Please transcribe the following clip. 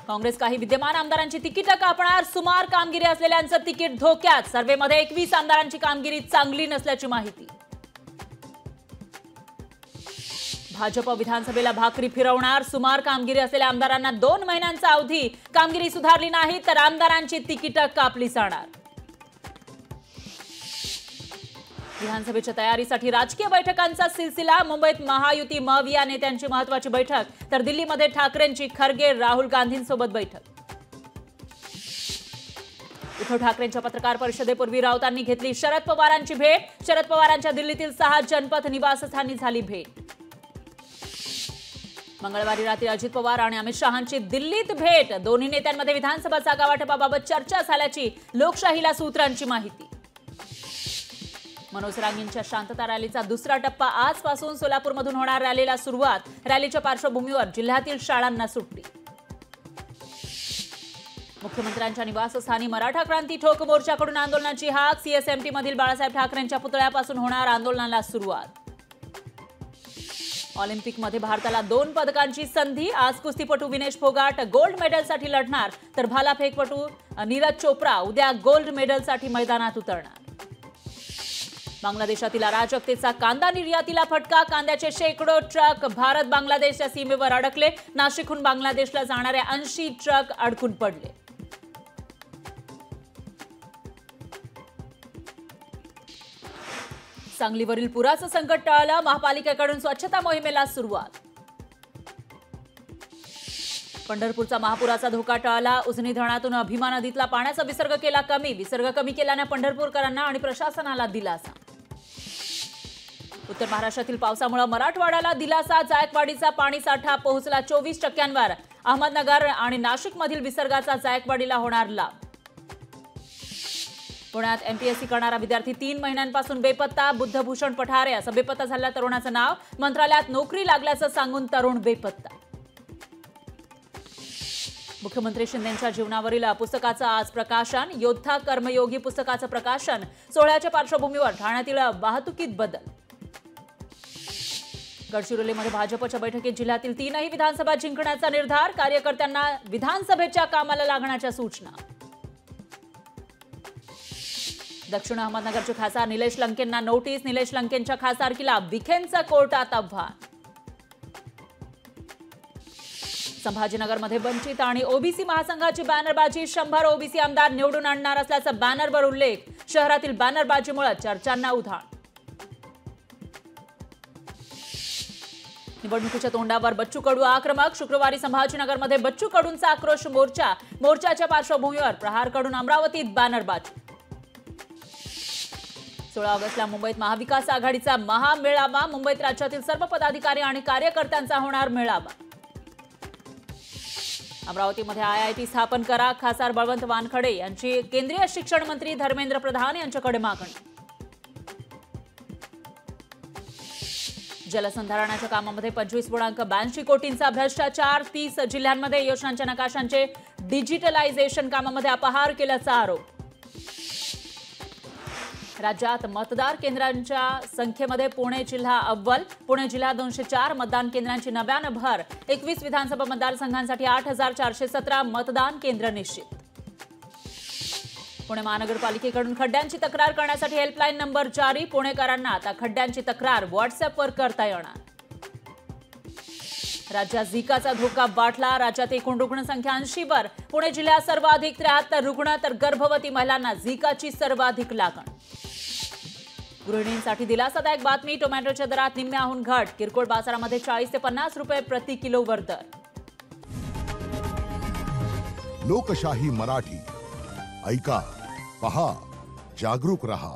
काँग्रेस काही विद्यमान आमदारांची तिकीट कापणार, सुमार कामगिरी असलेल्यांचं तिकीट धोक्यात। सर्वेमध्ये 21 आमदारांची कामगिरी चांगली नसल्याची माहिती। भाजप विधानसभेला भाकरी फिरवणार, सुमार कामगिरी असलेल्या आमदारांना 2 महिन्यांचा अवधी, कामगिरी सुधारली नाही तर आमदारांची तिकीट कापली जाणार। विधानसभेच्या तयारीसाठी राजकीय बैठकांचा सिलसिला। मुंबईत महायुती मविया नेत्यांची महत्त्वाची बैठक, तर दिल्लीमध्ये ठाकरेंची खरगे राहुल गांधींसोबत बैठक। उद्धव ठाकरेंच्या पत्रकार परिषदेपूर्वी राऊतांनी घेतली शरद पवारांची भेट। शरद पवारांच्या दिल्लीतील 6 जनपथ निवासस्थानी झाली भेट। मंगळवारी रात्री अजित पवार आणि अमित शहांची दिल्लीत भेट। दोन्ही नेत्यांमध्ये विधानसभा जागा वाटपाबाबत चर्चा झाल्याची लोकशाहीला सूत्रांची माहिती। मनोज रांगेंच्या शांतता रॅलीचा दुसरा टप्पा आजपासून सोलापूरमधून होणार रॅलीला सुरुवात। रॅलीच्या पार्श्वभूमीवर जिल्ह्यातील शाळांना सुट्टी। मुख्यमंत्र्यांच्या निवासस्थानी मराठा क्रांती ठोक मोर्चाकडून आंदोलनाची हाक। सीएसएमटी मधील बाळासाहेब ठाकरेंच्या पुतळ्यापासून होणार आंदोलनाला सुरुवात। ऑलिम्पिकमध्ये भारताला 2 पदकांची संधी। आज कुस्तीपटू विनेश फोगाट गोल्ड मेडलसाठी लढणार, तर भालाफेकपटू नीरज चोप्रा उद्या गोल्ड मेडलसाठी मैदानात उतरणार। बांगलादेशातील अराजकतेचा कांदा निर्यातीला फटका। कांद्याचे शेकडो ट्रक भारत बांगलादेशच्या सीमेवर अडकले। नाशिकहून बांगलादेशला जाणारे 80 ट्रक अडकून पडले। सांगलीवरील पुराचं संकट टळलं। महापालिकेकडून स्वच्छता मोहिमेला सुरुवात। पंढरपूरचा महापुराचा धोका टळला। उजनी धरणातून भीमा नदीतला पाण्याचा विसर्ग केला कमी। विसर्ग कमी केल्याने पंढरपूरकरांना आणि प्रशासनाला दिलासा। उत्तर महाराष्ट्रातील पावसामुळे मराठवाड्याला दिलासा। जायकवाडीचा पाणीसाठा पोहोचला 24%वर। अहमदनगर आणि नाशिकमधील विसर्गाचा जायकवाडीला होणार लाभ। पुण्यात एमपीएससी करणारा विद्यार्थी 3 महिन्यांपासून बेपत्ता। बुद्धभूषण पठारे असं बेपत्ता झालेल्या तरुणाचं नाव। मंत्रालयात नोकरी लागल्याचं सांगून तरुण बेपत्ता। मुख्यमंत्री शिंदेंच्या जीवनावरील पुस्तकाचं आज प्रकाशन। योद्धा कर्मयोगी पुस्तकाचं प्रकाशन। सोहळ्याच्या पार्श्वभूमीवर ठाण्यातील वाहतुकीत बदल। गडचिरोलीमध्ये भाजपच्या बैठकीत जिल्ह्यातील 3ही विधानसभा जिंकण्याचा निर्धार। कार्यकर्त्यांना विधानसभेच्या कामाला लागण्याच्या सूचना। दक्षिण अहमदनगरचे खासदार निलेश लंकेंना नोटीस। निलेश लंकेंच्या खासदारकीला विखेंचं कोर्टात आव्हान। संभाजीनगरमध्ये वंचित आणि ओबीसी महासंघाची बॅनरबाजी। 100 ओबीसी आमदार निवडून आणणार असल्याचा बॅनरवर उल्लेख। शहरातील बॅनरबाजीमुळे चर्चांना उधाण। निवडणुकीच्या तोंडावर बच्चू कडू आक्रमक। शुक्रवारी संभाजीनगरमध्ये बच्चू कडूंचा आक्रोश मोर्चा। मोर्चाच्या पार्श्वभूमीवर प्रहारकडून अमरावतीत बॅनरबाजी। 16 ऑगस्टला मुंबईत महाविकास आघाडीचा महामेळावा। मुंबईत राज्यातील सर्व पदाधिकारी आणि कार्यकर्त्यांचा होणार मेळावा। अमरावतीमध्ये आयआयटी स्थापन करा। खासदार बळवंत वानखडे यांची केंद्रीय शिक्षण मंत्री धर्मेंद्र प्रधान यांच्याकडे मागणी। जलसंधारणाच्या कामामध्ये 25.82 कोटींचा भ्रष्टाचार। 30 जिल्ह्यांमध्ये योजनांच्या नकाशांचे डिजिटलायझेशन कामामध्ये अपहार केल्याचा आरोप। राज्यात मतदार केंद्रांच्या संख्येमध्ये पुणे जिल्हा अव्वल। पुणे जिल्हा 204 मतदान केंद्रांची नव्यानं भर। 21 विधानसभा मतदारसंघांसाठी 8417 मतदान केंद्र निश्चित। पुणे महानगरपालिकेकडून खड्ड्यांची तक्रार करण्यासाठी हेल्पलाईन नंबर जारी। पुणेकरांना आता खड्ड्यांची तक्रार व्हॉट्सअॅपवर करता येणार। राज्यात झिकाचा धोका वाढला। राज्यात एकूण रुग्णसंख्या 80वर। पुणे जिल्ह्यात सर्वाधिक 73 रुग्ण, तर गर्भवती महिलांना झिकाची सर्वाधिक लागण। गृहिणींसाठी दिलासादायक बातमी। टोमॅटोच्या दरात निम्म्याहून घट। किरकोळ बाजारामध्ये 40 ते 50 रुपये प्रति किलोवर दर। लोकशाही मराठी ऐका, पहा, जागरूक रहा।